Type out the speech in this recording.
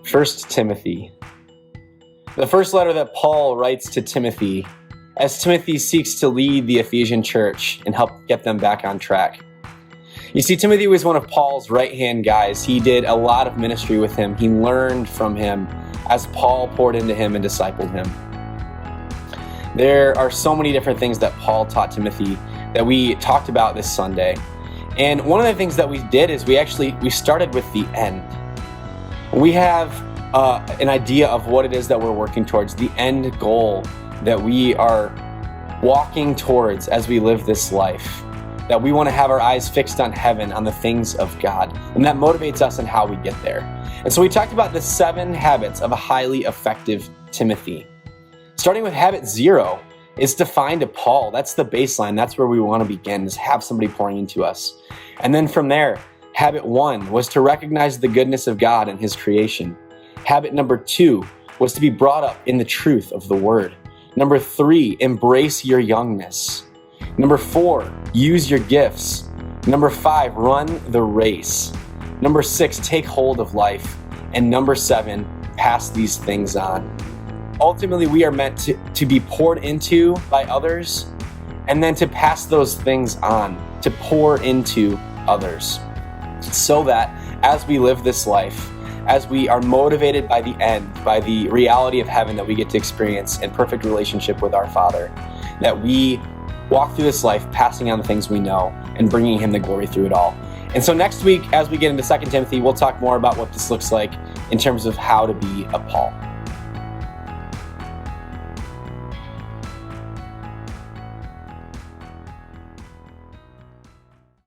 First Timothy. The first letter that Paul writes to Timothy as Timothy seeks to lead the Ephesian church and help get them back on track. You see, Timothy was one of Paul's right-hand guys. He did a lot of ministry with him. He learned from him as Paul poured into him and discipled him. There are so many different things that Paul taught Timothy that we talked about this Sunday. And one of the things that we did is we started with the end. We have an idea of what it is that we're working towards, the end goal that we are walking towards as we live this life, that we want to have our eyes fixed on heaven, on the things of God, and that motivates us in how we get there. And so we talked about the 7 habits of a highly effective Timothy. Starting with habit 0 is to find a Paul. That's the baseline. That's where we want to begin, is have somebody pouring into us. And then from there, habit 1 was to recognize the goodness of God and his creation. Habit number 2 was to be brought up in the truth of the word. Number 3, embrace your youngness. Number 4, use your gifts. Number 5, run the race. Number 6, take hold of life. And number 7, pass these things on. Ultimately, we are meant to be poured into by others and then to pass those things on, to pour into others, so that as we live this life, as we are motivated by the end, by the reality of heaven that we get to experience in perfect relationship with our Father, that we walk through this life passing on the things we know and bringing him the glory through it all. And so next week, as we get into 2 Timothy, we'll talk more about what this looks like in terms of how to be a Paul.